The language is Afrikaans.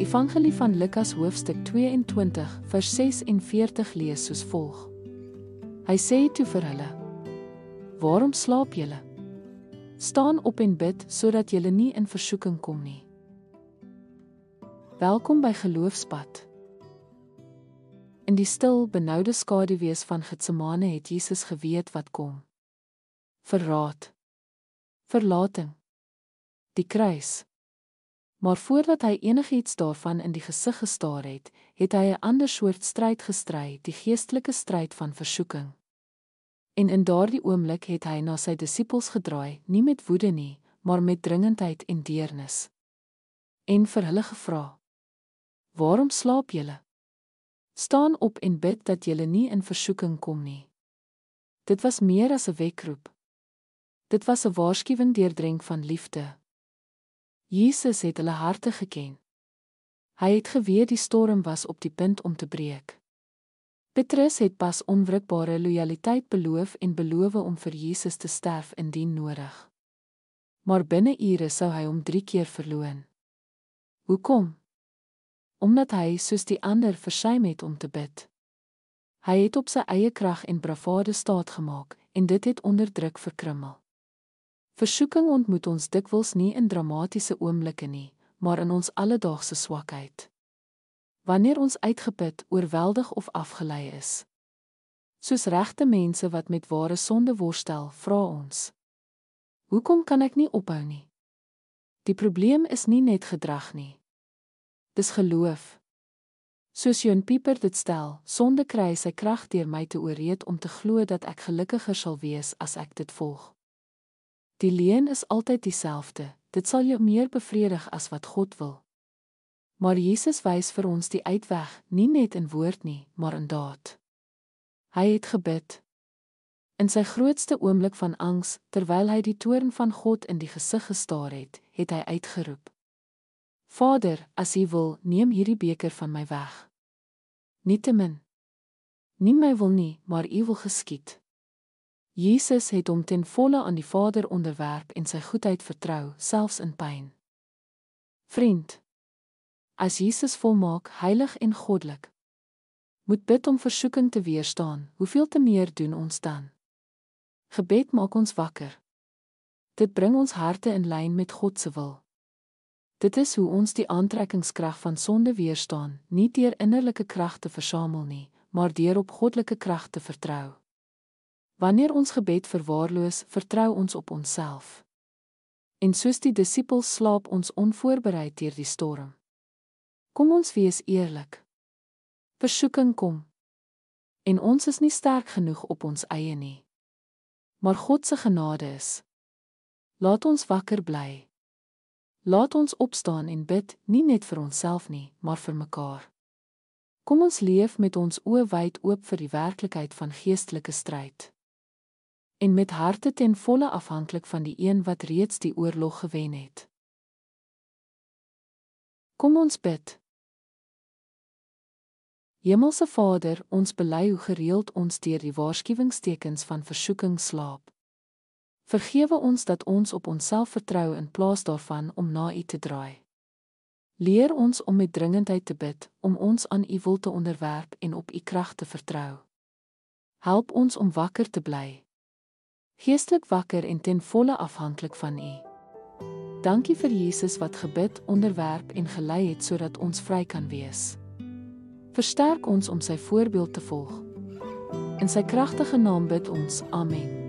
Die Evangelie van Lukas hoofstuk 22 vers 46 lees soos volg. Hy sê toe vir hulle: Waarom slaap julle? Staan op en bid, sodat julle nie in versoeking kom nie. Welkom by Geloofspad. In die stil, benoude skaduwees van Getsemane het Jesus geweet wat kom. Verraad, verlating, die kruis. Maar voordat hy enigiets daarvan in die gesig gestaar het, het hy 'n ander soort stryd gestry, die geestelike stryd van versoeking. En in daardie oomblik het hy na sy disippels gedraai, nie met woede nie, maar met dringendheid en deernis. En vir hulle gevra: Waarom slaap julle? Staan op en bid dat julle nie in versoeking kom nie. Dit was meer as 'n wekroep. Dit was 'n waarskuwing deurdrenk van liefde. Jesus het hulle harte geken. Hy het geweet die storm was op die punt om te breek. Petrus het pas onwrikbare lojaliteit beloof en beloof om vir Jesus te sterf indien nodig. Maar binne ure sou hy hom 3 keer verloon. Hoekom? Omdat hy, soos die ander, versuim het om te bid. Hy het op sy eie krag en bravade staat gemaak, en dit het onder druk verkrummel. Versoeking ontmoet ons dikwels nie in dramatiese oomblikke nie, maar in ons alledaagse swakheid. Wanneer ons uitgeput, oorweldig of afgelei is. Soos regte mense wat met ware sonde worstel, vra ons: Hoekom kan ek nie ophou nie? Die probleem is nie net gedrag nie. Dis geloof. Soos Johan Pieper dit stel, sonde kry sy krag deur my te oorreed om te glo dat ek gelukkiger sal wees as ek dit volg. Die leuen is altyd dieselfde, dit sal jou meer bevredig as wat God wil. Maar Jesus wys vir ons die uitweg, nie net in woord nie, maar in daad. Hy het gebid. In sy grootste oomblik van angs, terwyl hy die toorn van God in die gesig gestaar het, het hy uitgeroep: Vader, as U wil, neem hierdie beker van my weg. Nietemin, nie my wil nie, maar U wil geskied. Jesus het hom ten volle aan die Vader onderwerp en sy goedheid vertrou, selfs in pyn. Vriend, as Jesus volmaak, heilig en goddelik, moet bid om versoeking te weerstaan, hoeveel te meer doen ons dan? Gebed maak ons wakker. Dit bring ons harte in lyn met God se wil. Dit is hoe ons die aantrekkingskrag van sonde weerstaan, nie deur innerlike krag te versamel nie, maar deur op goddelike krag te vertrou. Wanneer ons gebed verwaarloos, vertrou ons op onsself. En soos die disippels slaap ons onvoorbereid deur die storm. Kom ons wees eerlik. Versoeking kom. En ons is nie sterk genoeg op ons eie nie. Maar God se genade is. Laat ons wakker bly. Laat ons opstaan en bid, nie net vir onsself nie, maar vir mekaar. Kom ons leef met ons oë wyd oop vir die werklikheid van geestelike stryd. En met harte ten volle afhanklik van die een wat reeds die oorlog gewen het. Kom ons bid. Hemelse Vader, ons bely hoe gereeld ons deur die waarskuwingstekens van versoeking slaap. Vergewe ons dat ons op onsself vertrou in plaas daarvan om na U te draai. Leer ons om met dringendheid te bid, om ons aan U wil te onderwerp en op U krag te vertrou. Help ons om wakker te bly. Geestelik wakker en ten volle afhanklik van U. Dankie vir Jesus wat gebid, onderwerp en gelei het sodat ons vry kan wees. Versterk ons om sy voorbeeld te volg. In sy kragtige naam bid ons, Amen.